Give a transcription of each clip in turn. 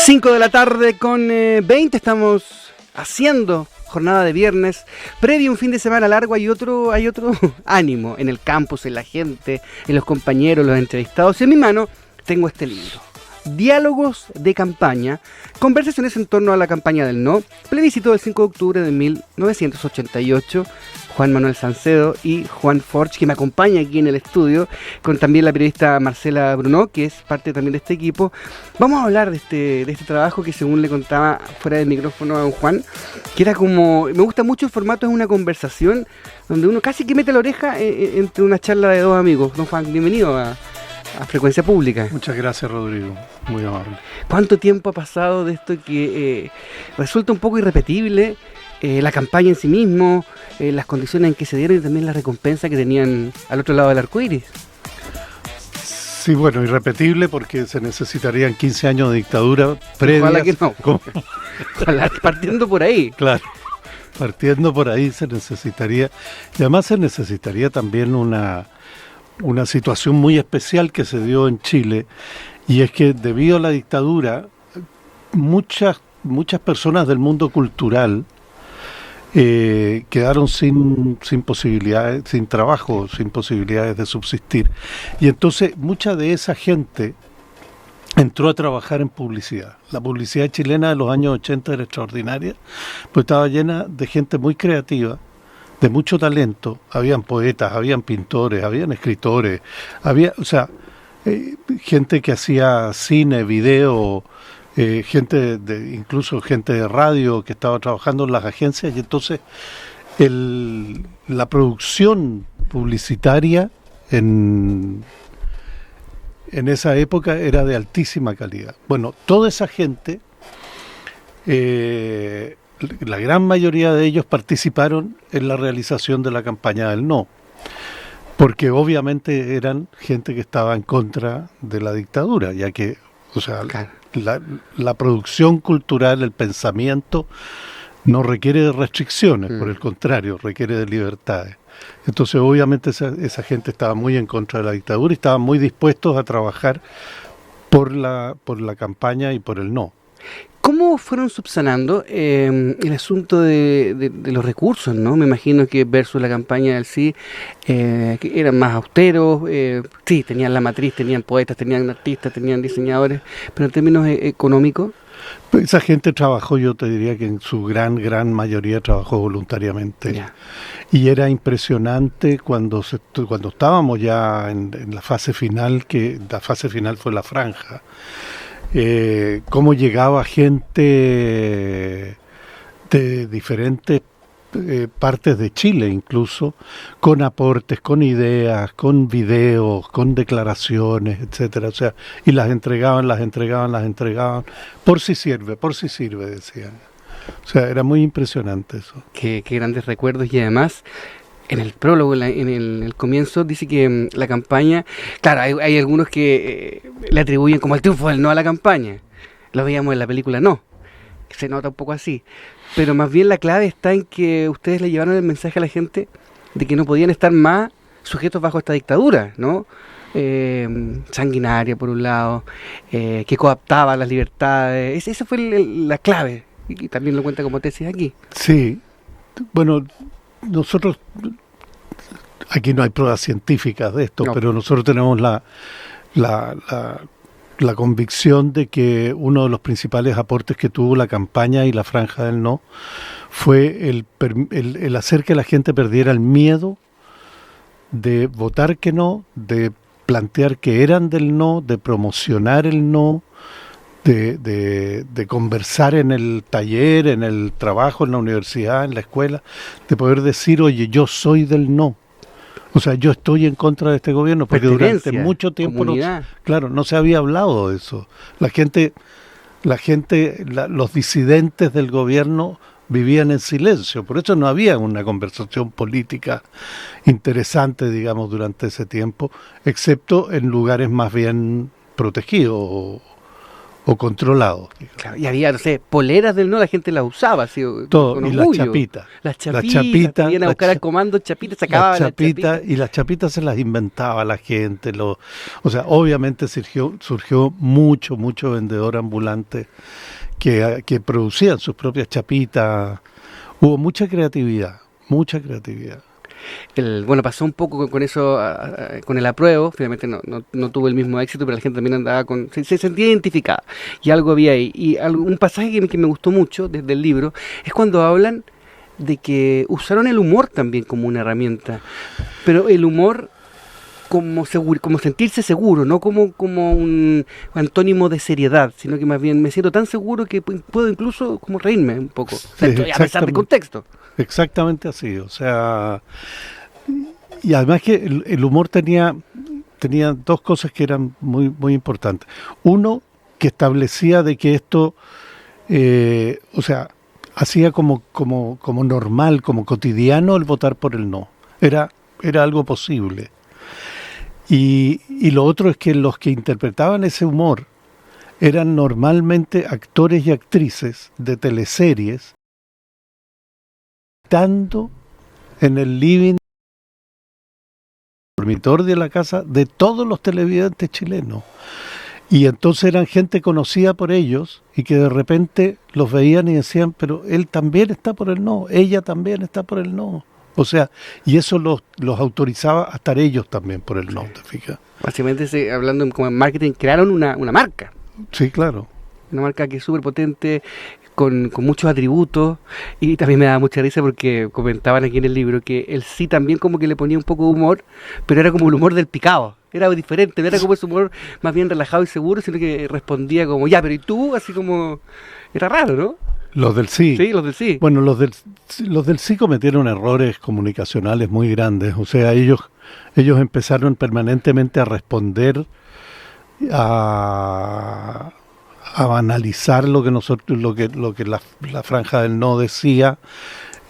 5 de la tarde con 20 estamos haciendo jornada de viernes, previo a un fin de semana largo. Hay otro ánimo en el campus, en la gente, en los compañeros, los entrevistados. Y en mi mano tengo este libro, Diálogos de campaña, conversaciones en torno a la campaña del no, plebiscito del 5 de octubre de 1988, Juan Manuel Sancedo y Juan Forch, que me acompaña aquí en el estudio, con también la periodista Marcela Bruno, que es parte también de este equipo. Vamos a hablar de este trabajo que, según le contaba fuera del micrófono a don Juan, que era como, me gusta mucho el formato, es una conversación donde uno casi que mete la oreja entre una charla de dos amigos. Don Juan, bienvenido a Frecuencia Pública. Muchas gracias, Rodrigo, muy amable. ¿Cuánto tiempo ha pasado de esto que resulta un poco irrepetible? La campaña en sí mismo, las condiciones en que se dieron y también la recompensa que tenían al otro lado del arco iris. Sí, bueno, irrepetible porque se necesitarían 15 años de dictadura previas. Ojalá que no. Ojalá, partiendo por ahí. Claro, partiendo por ahí se necesitaría, y además se necesitaría también una situación muy especial que se dio en Chile, y es que debido a la dictadura, muchas personas del mundo cultural quedaron sin posibilidades, sin trabajo, sin posibilidades de subsistir. Y entonces mucha de esa gente entró a trabajar en publicidad. La publicidad chilena de los años 80 era extraordinaria, pues estaba llena de gente muy creativa, de mucho talento. Habían poetas, habían pintores, habían escritores, gente que hacía cine, video, incluso gente de radio que estaba trabajando en las agencias, y entonces la producción publicitaria en esa época era de altísima calidad. Bueno, toda esa gente, la gran mayoría de ellos participaron en la realización de la campaña del no, porque obviamente eran gente que estaba en contra de la dictadura, ya que, claro, la producción cultural, el pensamiento, no requiere de restricciones, por el contrario, requiere de libertades. Entonces, obviamente, esa gente estaba muy en contra de la dictadura y estaban muy dispuestos a trabajar por la campaña y por el no. ¿Cómo fueron subsanando el asunto de los recursos, ¿no? Me imagino que versus la campaña del sí, que eran más austeros, sí, tenían la matriz, tenían poetas, tenían artistas, tenían diseñadores, pero en términos económicos. Pues esa gente trabajó, yo te diría que en su gran mayoría trabajó voluntariamente. Yeah. Y era impresionante cuando estábamos ya en la fase final, que la fase final fue la franja. Cómo llegaba gente de diferentes partes de Chile, incluso, con aportes, con ideas, con videos, con declaraciones, etcétera. O sea, y las entregaban, por si sirve, decían. O sea, era muy impresionante eso. Qué grandes recuerdos. Y además, en el prólogo, en el comienzo, dice que la campaña, claro, hay algunos que le atribuyen como el triunfo del no a la campaña. Lo veíamos en la película No, que se nota un poco así. Pero más bien la clave está en que ustedes le llevaron el mensaje a la gente de que no podían estar más sujetos bajo esta dictadura, ¿no? Sanguinaria, por un lado, que coaptaba las libertades. Esa fue la clave, y también lo cuenta como tesis aquí. Sí, bueno, nosotros, aquí no hay pruebas científicas de esto, pero nosotros tenemos la convicción de que uno de los principales aportes que tuvo la campaña y la franja del no fue el hacer que la gente perdiera el miedo de votar que no, de plantear que eran del no, de promocionar el no, de conversar en el taller, en el trabajo, en la universidad, en la escuela, de poder decir, oye, yo soy del no. O sea, yo estoy en contra de este gobierno, porque durante mucho tiempo no se había hablado de eso. Los disidentes del gobierno vivían en silencio, por eso no había una conversación política interesante, digamos, durante ese tiempo, excepto en lugares más bien protegidos o controlado. Claro, y había, no sé, poleras del no, la gente las usaba, así, todo, con y orgullo. las chapitas, iban a buscar al comando chapitas, sacaban las chapitas. Y las chapitas se las inventaba la gente. O sea, obviamente surgió mucho vendedor ambulante que producían sus propias chapitas. Hubo mucha creatividad. Bueno, pasó un poco con eso, con el apruebo, finalmente no tuvo el mismo éxito, pero la gente también andaba se sentía identificada, y algo había ahí. Y un pasaje que me gustó mucho desde el libro es cuando hablan de que usaron el humor también como una herramienta, pero el humor como sentirse seguro, no como un antónimo de seriedad, sino que más bien me siento tan seguro que puedo incluso como reírme un poco, a pesar del contexto. Exactamente así, o sea, y además que el humor tenía dos cosas que eran muy, muy importantes. Uno, que establecía de que esto, o sea, hacía como normal, como cotidiano el votar por el no. Era algo posible. Y lo otro es que los que interpretaban ese humor eran normalmente actores y actrices de teleseries, estando en el living, dormitorio de la casa de todos los televidentes chilenos. Y entonces eran gente conocida por ellos y que de repente los veían y decían, pero él también está por el no, ella también está por el no. O sea, y eso los autorizaba a estar ellos también por el no, ¿te fijas? Básicamente, hablando como en marketing, crearon una marca. Sí, claro. Una marca que es súper potente, con muchos atributos, y también me daba mucha risa porque comentaban aquí en el libro que él sí también como que le ponía un poco de humor, pero era como el humor del picado, era diferente, no era como ese humor más bien relajado y seguro, sino que respondía como, ya, pero ¿y tú? Así como, era raro, ¿no? Los del sí. Sí, los del sí. Bueno, los del sí cometieron errores comunicacionales muy grandes, o sea, ellos empezaron permanentemente a responder a banalizar lo que la franja del no decía,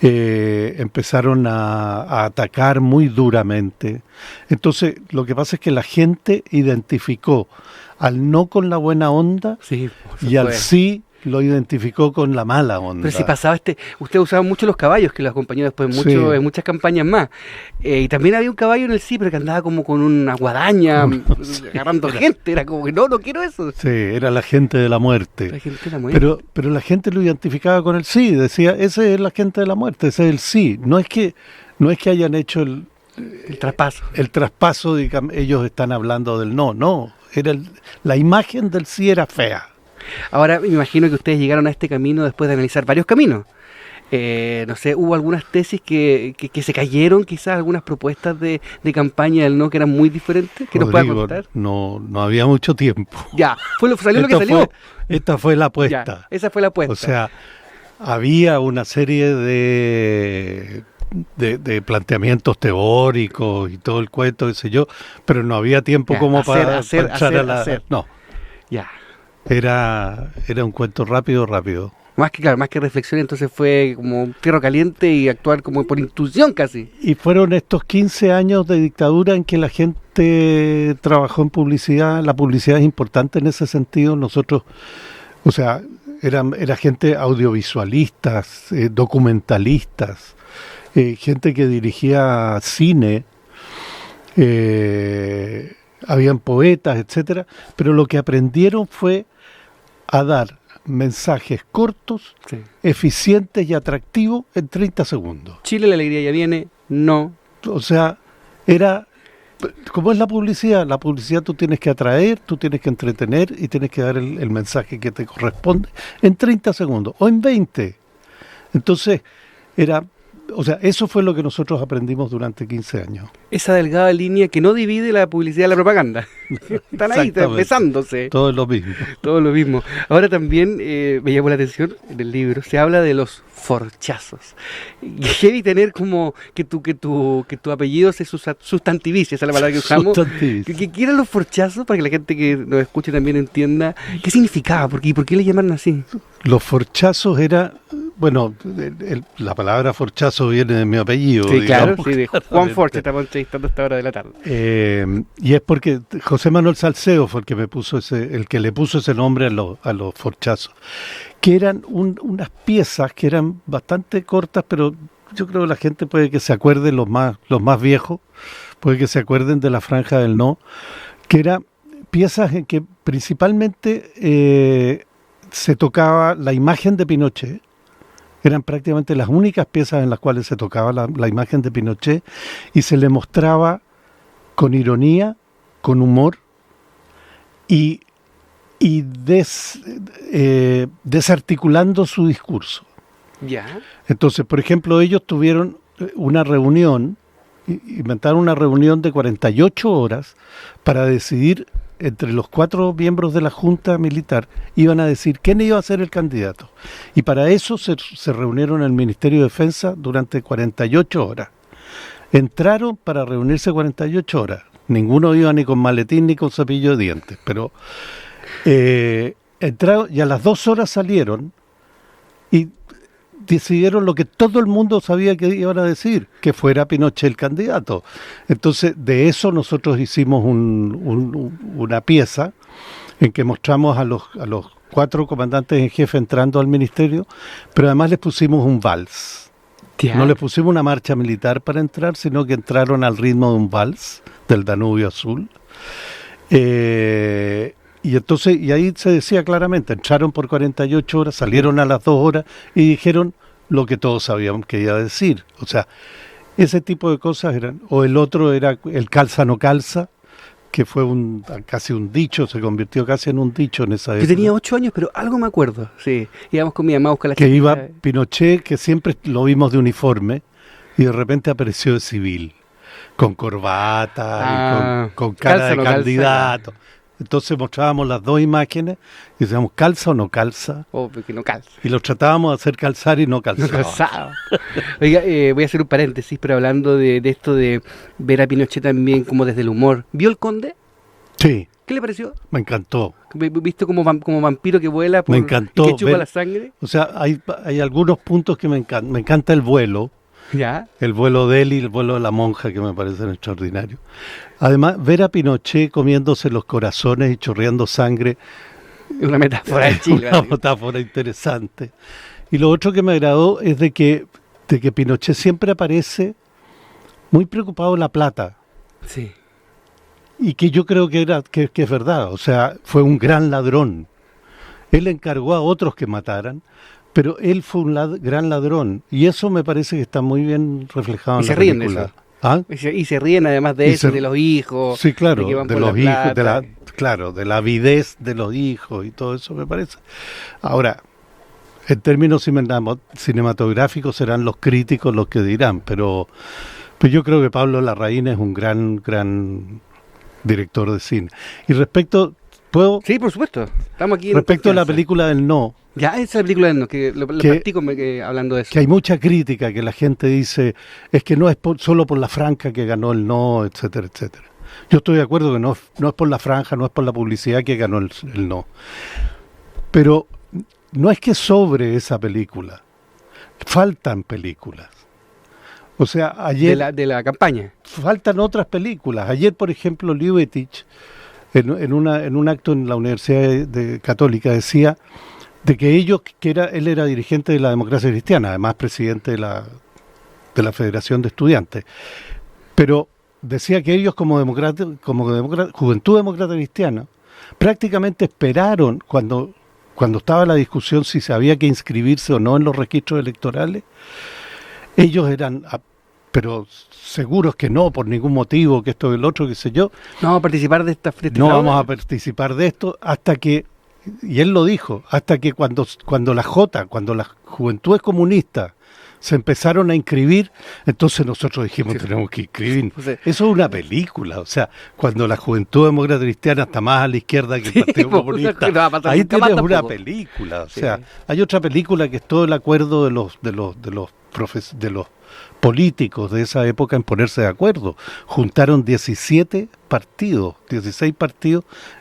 empezaron a atacar muy duramente. Entonces, lo que pasa es que la gente identificó al no con la buena onda, sí, y al sí lo identificó con la mala onda. Pero si pasaba usted usaba mucho los caballos, que los acompañó después en muchas campañas más. Y también había un caballo en el sí, pero que andaba como con una guadaña, agarrando gente. Era como que no quiero eso. Sí, era la gente de la muerte. La gente de la muerte. Pero la gente lo identificaba con el sí, decía, ese es la gente de la muerte, ese es el sí. No es que hayan hecho el traspaso. El traspaso, digamos, ellos están hablando del no. La imagen del sí era fea. Ahora, me imagino que ustedes llegaron a este camino después de analizar varios caminos. No sé, hubo algunas tesis que se cayeron, quizás algunas propuestas de campaña del no que eran muy diferentes, que nos pueda contar. No había mucho tiempo. Ya, salió lo que salió. Esta fue la apuesta. Ya, esa fue la apuesta. O sea, había una serie de planteamientos teóricos y todo el cuento, qué sé yo, pero no había tiempo para echar a la... No. Ya. Era un cuento rápido. Más que reflexión, entonces fue como fierro caliente y actuar como por intuición casi. Y fueron estos 15 años de dictadura en que la gente trabajó en publicidad. La publicidad es importante en ese sentido. Nosotros, o sea, era gente audiovisualistas, documentalistas, gente que dirigía cine, habían poetas, etcétera, pero lo que aprendieron fue a dar mensajes cortos, sí, eficientes y atractivos en 30 segundos. Chile, la alegría ya viene, no. O sea, era, como es la publicidad tú tienes que atraer, tú tienes que entretener y tienes que dar el mensaje que te corresponde en 30 segundos o en 20. Entonces, eso fue lo que nosotros aprendimos durante 15 años. Esa delgada línea que no divide la publicidad de la propaganda. Están ahí, besándose. Todo es lo mismo. Todo lo mismo. Ahora también me llamó la atención en el libro, se habla de los forchazos. Heavy tener como que tu apellido se sustantivice, esa es la palabra que usamos. ¿Qué eran los forchazos? Para que la gente que nos escuche también entienda qué significaba, por qué le llamaron así. Los forchazos era bueno, la palabra forchazo viene de mi apellido. Sí, digamos, claro, sí, de Juan Forcha estamos entrevistando a esta hora de la tarde. Y es porque José Manuel Salcedo fue el que le puso ese nombre a los forchazos, que eran unas piezas que eran bastante cortas, pero yo creo que la gente puede que se acuerde, los más viejos, puede que se acuerden de la Franja del No, que eran piezas en que principalmente se tocaba la imagen de Pinochet. Eran prácticamente las únicas piezas en las cuales se tocaba la imagen de Pinochet y se le mostraba con ironía, con humor y desarticulando su discurso. Ya. Entonces, por ejemplo, ellos tuvieron una reunión, inventaron una reunión de 48 horas para decidir, entre los 4 miembros de la Junta Militar, iban a decir quién iba a ser el candidato. Y para eso se reunieron en el Ministerio de Defensa durante 48 horas. Entraron para reunirse 48 horas. Ninguno iba ni con maletín ni con cepillo de dientes, pero entraron y a las 2 horas salieron y decidieron lo que todo el mundo sabía que iban a decir, que fuera Pinochet el candidato. Entonces, de eso nosotros hicimos una pieza en que mostramos a los 4 comandantes en jefe entrando al ministerio, pero además les pusimos un vals. ¿Tía? No les pusimos una marcha militar para entrar, sino que entraron al ritmo de un vals del Danubio Azul. Y ahí se decía claramente, entraron por 48 horas, salieron a las 2 horas y dijeron lo que todos sabíamos que iba a decir. O sea, ese tipo de cosas eran. O el otro era el calza no calza, que fue casi un dicho, se convirtió casi en un dicho en esa época. Yo tenía 8 años, pero algo me acuerdo, sí. Íbamos con mi mamá a buscar la que iba Pinochet, que siempre lo vimos de uniforme, y de repente apareció de civil, con corbata, y con cara de candidato. Calza. Entonces mostrábamos las 2 imágenes y decíamos, ¿calza o no calza? Obvio que no calza. Y lo tratábamos de hacer calzar y no calzaba. No calzaba. Oiga, voy a hacer un paréntesis, pero hablando de esto de ver a Pinochet también como desde el humor. ¿Vio El Conde? Sí. ¿Qué le pareció? Me encantó. ¿Visto como vampiro que vuela me encantó, y que chupa la sangre? O sea, hay algunos puntos que me encantan. Me encanta el vuelo. ¿Ya? El vuelo de él y el vuelo de la monja, que me parecen extraordinarios. Además, ver a Pinochet comiéndose los corazones y chorreando sangre. Una metáfora de Chile. Una metáfora interesante. Y lo otro que me agradó es de que Pinochet siempre aparece muy preocupado en la plata. Sí. Y que yo creo que es verdad. O sea, fue un gran ladrón. Él encargó a otros que mataran, pero él fue un gran ladrón, y eso me parece que está muy bien reflejado en la película. De eso. ¿Ah? Y se ríen además de eso, de los hijos. Sí, claro, de los hijos, de la avidez de los hijos y todo eso, me parece. Ahora, en términos cinematográficos serán los críticos los que dirán, pero yo creo que Pablo Larraín es un gran director de cine. Y respecto... ¿Puedo? Sí, por supuesto. Estamos aquí. Respecto a la película del No. Ya, esa es la película del No, que lo practico hablando de eso. Que hay mucha crítica, que la gente dice, es que no es solo por la franja que ganó el No, etcétera, etcétera. Yo estoy de acuerdo que no es por la franja, no es por la publicidad que ganó el No. Pero no es que sobre esa película. Faltan películas. O sea, ayer... De la campaña. Faltan otras películas. Ayer, por ejemplo, Liubetich... En un acto en la Universidad Católica decía de que él era dirigente de la Democracia Cristiana, además presidente de la Federación de Estudiantes, pero decía que ellos como Juventud Demócrata Cristiana prácticamente esperaron cuando estaba la discusión si se había que inscribirse o no en los registros electorales. Ellos eran... pero seguros que no, por ningún motivo, que esto y el otro, qué sé yo. No vamos a participar de esta frente. No vamos a participar de esto hasta que, y él lo dijo, hasta que cuando la Juventud Comunista se empezaron a inscribir, entonces nosotros dijimos, tenemos que inscribir. Eso es una película, o sea, cuando la Juventud Demócrata Cristiana está más a la izquierda que el Partido Comunista, ahí tienes una película, o sea, hay otra película que es todo el acuerdo de los políticos de esa época en ponerse de acuerdo. Juntaron 16 partidos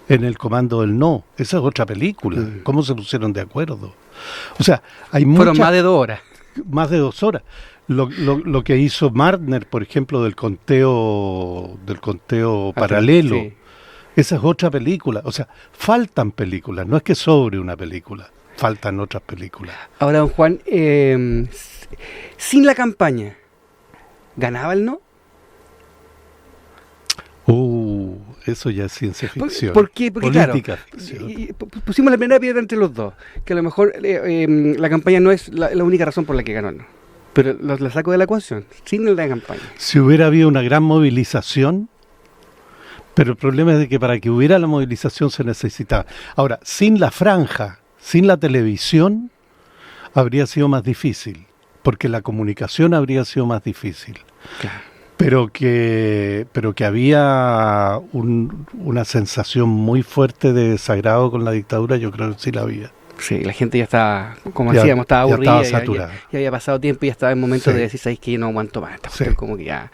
en el comando del no. Esa es otra película. ¿Cómo se pusieron de acuerdo? O sea, fueron más de 2 horas. Más de 2 horas. Lo que hizo Martner, por ejemplo, del conteo paralelo. Sí. Esa es otra película. O sea, faltan películas. No es que sobre una película. Faltan otras películas. Ahora, don Juan, sin la campaña, ¿ganaba el no? Eso ya es ciencia ficción. ¿Por qué? Porque política, claro, pusimos la primera piedra entre los dos, que a lo mejor la campaña no es la única razón por la que ganó el no. Pero la saco de la ecuación, sin la campaña. Si hubiera habido una gran movilización, pero el problema es de que para que hubiera la movilización se necesitaba. Ahora, sin la franja, sin la televisión, habría sido más difícil, porque la comunicación habría sido más difícil. Claro. Pero que había una sensación muy fuerte de desagrado con la dictadura, yo creo que sí la había. Sí, la gente ya estaba, como decíamos, estaba aburrida, estaba saturada. Ya había pasado tiempo y ya estaba en momento de decir, ¿sabes qué? Yo no aguanto más. Como que ya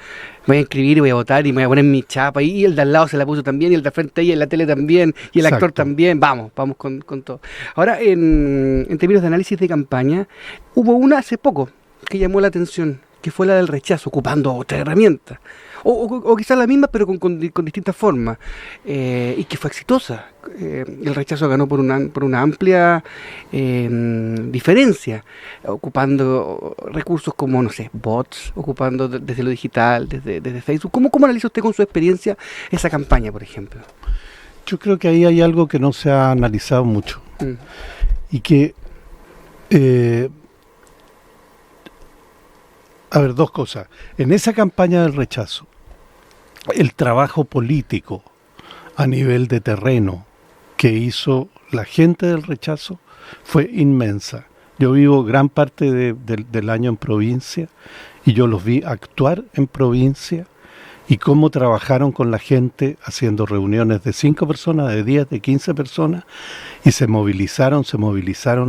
voy a inscribir y voy a votar y me voy a poner mi chapa. Y el de al lado se la puso también, y el de frente y en la tele también, y el actor también. Vamos con todo. Ahora, en términos de análisis de campaña, hubo una hace poco que llamó la atención, que fue la del rechazo, ocupando otra herramienta. O quizás la misma, pero con distintas formas. Y que fue exitosa. El rechazo ganó por una amplia diferencia, ocupando recursos como, no sé, bots, ocupando desde lo digital, desde Facebook. ¿Cómo analiza usted con su experiencia esa campaña, por ejemplo? Yo creo que ahí hay algo que no se ha analizado mucho. Y que... A ver, 2 cosas. En esa campaña del rechazo, el trabajo político a nivel de terreno que hizo la gente del rechazo fue inmensa. Yo vivo gran parte del año en provincia y yo los vi actuar en provincia y cómo trabajaron con la gente haciendo reuniones de 5 personas, de 10, de 15 personas, y se movilizaron,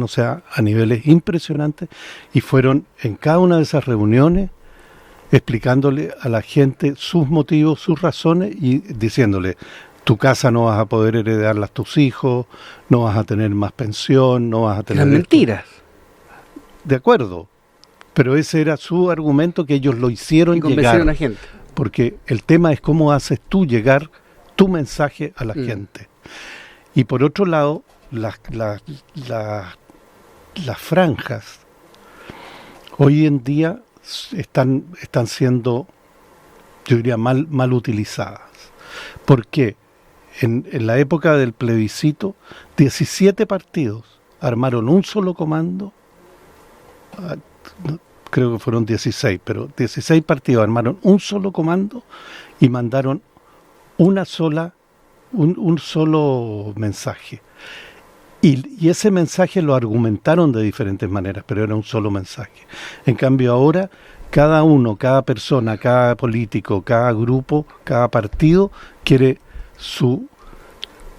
o sea, a niveles impresionantes, y fueron en cada una de esas reuniones explicándole a la gente sus motivos, sus razones, y diciéndole, tu casa no vas a poder heredarla a tus hijos, no vas a tener más pensión, no vas a tener... Las mentiras. De acuerdo, pero ese era su argumento, que ellos lo hicieron llegar. Y convencieron a la gente. Porque el tema es cómo haces tú llegar tu mensaje a la gente. Y por otro lado, las franjas hoy en día están siendo, yo diría, mal utilizadas. ¿Por qué? En la época del plebiscito, 17 partidos armaron un solo comando, creo que fueron 16, pero 16 partidos armaron un solo comando y mandaron un solo mensaje. Y ese mensaje lo argumentaron de diferentes maneras, pero era un solo mensaje. En cambio ahora, cada uno, cada persona, cada político, cada grupo, cada partido quiere su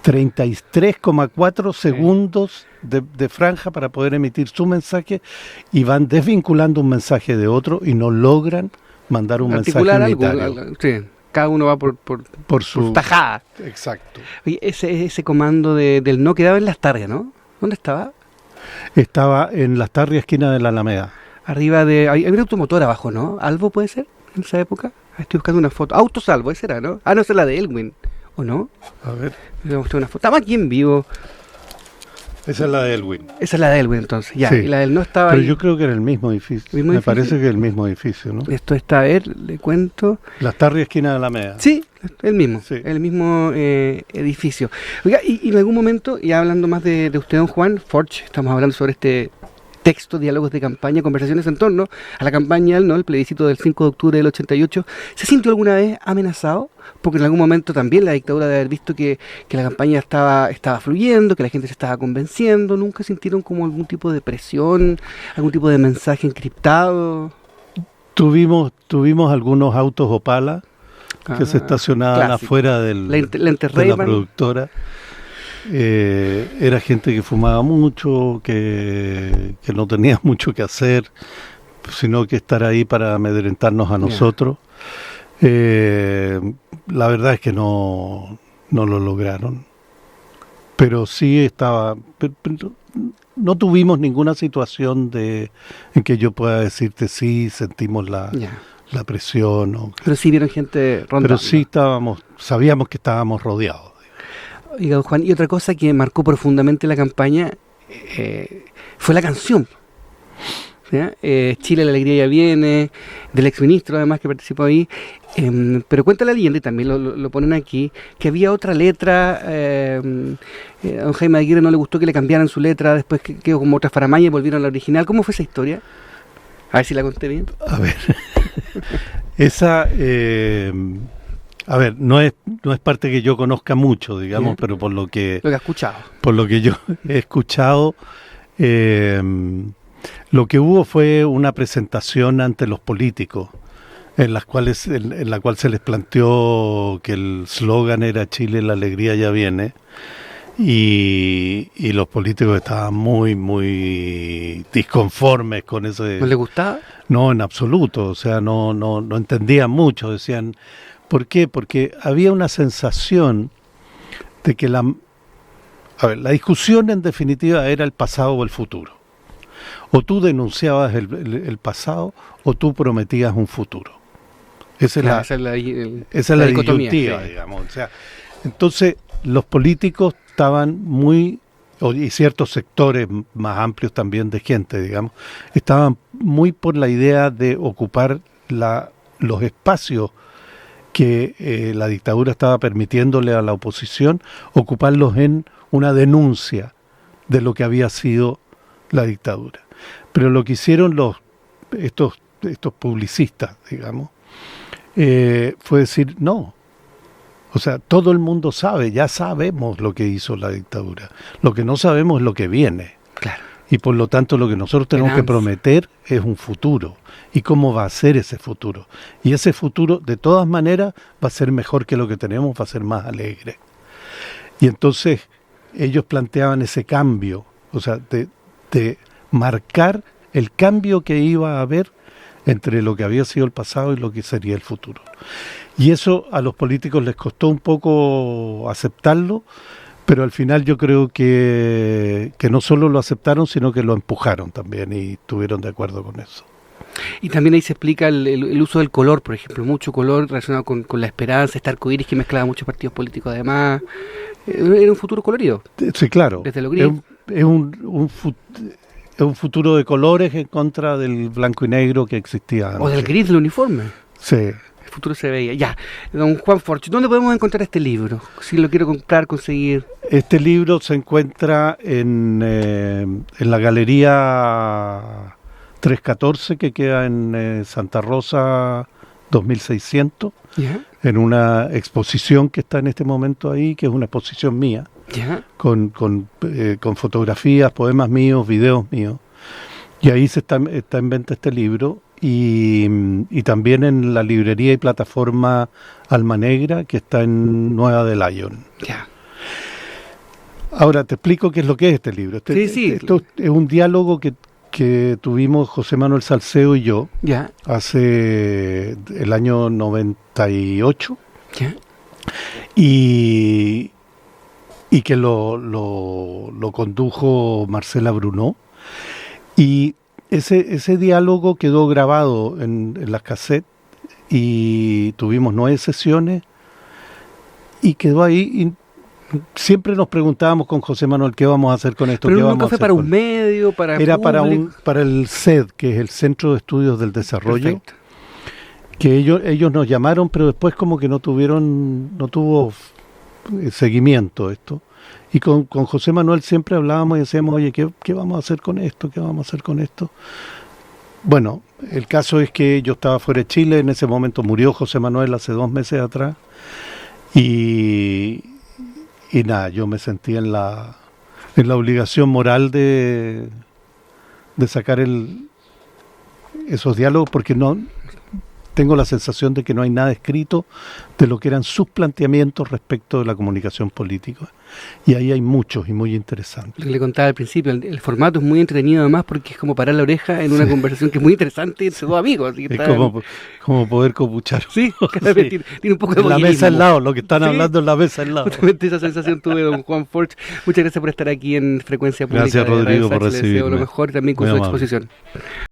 33,4 segundos de franja para poder emitir su mensaje, y van desvinculando un mensaje de otro y no logran mandar un mensaje unitario. Sí, cada uno va por su tajada. Exacto. Oye, ese comando del no quedaba en Las Tarrias, ¿no? ¿Dónde estaba? Estaba en Las Tarrias, esquina de la Alameda. Arriba hay un automotor abajo, ¿no? ¿Albo puede ser en esa época? Estoy buscando una foto. Autosalvo, esa era, ¿no? Ah, no, esa es la de Elwin, ¿o no? A ver. Me mostré una foto. Estaba aquí en vivo. Esa es la de Elwin. Esa es la de Elwin, entonces, ya. Sí. Y la del no estaba Pero ahí. Yo creo que era el mismo edificio. Me parece que es el mismo edificio, ¿no? Esto está, a ver, le cuento. Las Tarrias, esquina de la Alameda. Sí, el mismo. Sí. El mismo edificio. Oiga, y en algún momento, ya hablando más de usted, don Juan, Forge, estamos hablando sobre este textos, diálogos de campaña, conversaciones en torno a la campaña, ¿no?, el plebiscito del 5 de octubre del 88. ¿Se sintió alguna vez amenazado? Porque en algún momento también la dictadura de haber visto que la campaña estaba fluyendo, que la gente se estaba convenciendo. ¿Nunca sintieron como algún tipo de presión, algún tipo de mensaje encriptado? Tuvimos algunos autos Opala que se estacionaban clásico, afuera de la productora. Era gente que fumaba mucho, que no tenía mucho que hacer, sino que estar ahí para amedrentarnos a nosotros. La verdad es que no lo lograron, pero sí estaba, no tuvimos ninguna situación en que yo pueda decirte sí, sentimos la presión. Pero sí vieron gente rondando. Pero sí sabíamos que estábamos rodeados. Oiga, don Juan, y otra cosa que marcó profundamente la campaña fue la canción. Chile, la alegría ya viene, del exministro además que participó ahí, pero cuenta la leyenda, y también lo ponen aquí, que había otra letra, a don Jaime Aguirre no le gustó que le cambiaran su letra, después quedó como otra faramaya y volvieron a la original. ¿Cómo fue esa historia? A ver si la conté bien. A ver, esa... A ver, no es parte que yo conozca mucho, digamos, pero por lo que ha escuchado. Por lo que yo he escuchado, lo que hubo fue una presentación ante los políticos, en la cual se les planteó que el slogan era Chile, la alegría ya viene, y los políticos estaban muy, muy disconformes con ese... ¿No les gustaba? No, en absoluto, o sea, no entendían mucho, decían... ¿Por qué? Porque había una sensación de que la discusión en definitiva era el pasado o el futuro. O tú denunciabas el pasado o tú prometías un futuro. Esa es la disyuntiva, digamos. O sea, entonces los políticos estaban y ciertos sectores más amplios también de gente, digamos, estaban muy por la idea de ocupar los espacios que la dictadura estaba permitiéndole a la oposición, ocuparlos en una denuncia de lo que había sido la dictadura. Pero lo que hicieron estos publicistas, digamos, fue decir, no, o sea, todo el mundo sabe, ya sabemos lo que hizo la dictadura, lo que no sabemos es lo que viene. Claro. Y por lo tanto lo que nosotros tenemos que prometer es un futuro. ¿Y cómo va a ser ese futuro? Y ese futuro, de todas maneras, va a ser mejor que lo que tenemos, va a ser más alegre. Y entonces ellos planteaban ese cambio, o sea, de marcar el cambio que iba a haber entre lo que había sido el pasado y lo que sería el futuro. Y eso a los políticos les costó un poco aceptarlo, pero al final yo creo que no solo lo aceptaron, sino que lo empujaron también y estuvieron de acuerdo con eso. Y también ahí se explica el uso del color, por ejemplo, mucho color relacionado con la esperanza, este arcoíris que mezclaba muchos partidos políticos además. Era un futuro colorido. Sí, claro. Desde lo gris. Es un futuro de colores en contra del blanco y negro que existía antes. O del gris del uniforme. Sí. El futuro se veía. Ya, don Juan Forch, ¿dónde podemos encontrar este libro? Si lo quiero comprar, conseguir. Este libro se encuentra en la Galería 314, que queda en Santa Rosa 2600, en una exposición que está en este momento ahí, que es una exposición mía, con fotografías, poemas míos, videos míos. Y ahí está en venta este libro, y también en la librería y plataforma Alma Negra, que está en Nueva de Lyon. Ahora te explico qué es lo que es este libro. Esto es un diálogo que tuvimos José Manuel Salceo y yo hace el año 98 y que lo condujo Marcela Bruno, y ese diálogo quedó grabado en las cassettes y tuvimos 9 sesiones y quedó ahí. Y siempre nos preguntábamos con José Manuel qué vamos a hacer con esto. Pero nunca fue para un medio, era para el CED, que es el Centro de Estudios del Desarrollo. Perfecto. Que ellos nos llamaron, pero después como que no tuvo seguimiento esto, Y con José Manuel siempre hablábamos y decíamos, oye, ¿qué vamos a hacer con esto? ¿Qué vamos a hacer con esto? Bueno, el caso es que yo estaba fuera de Chile, en ese momento murió José Manuel hace 2 meses atrás, y nada, yo me sentí en la obligación moral de sacar esos diálogos, porque no tengo la sensación de que no hay nada escrito de lo que eran sus planteamientos respecto de la comunicación política. Y ahí hay muchos y muy interesantes. Lo que le contaba al principio, el formato es muy entretenido además porque es como parar la oreja en una conversación que es muy interesante entre dos amigos. Es como poder copuchar. Sí, cada vez tiene un poco de la mesa al lado, lo que están hablando en la mesa al lado. Justamente esa sensación tuve, don Juan Forch. Muchas gracias por estar aquí en Frecuencia Pública. Gracias, Rodrigo, por recibirme. Le deseo lo mejor también con su exposición.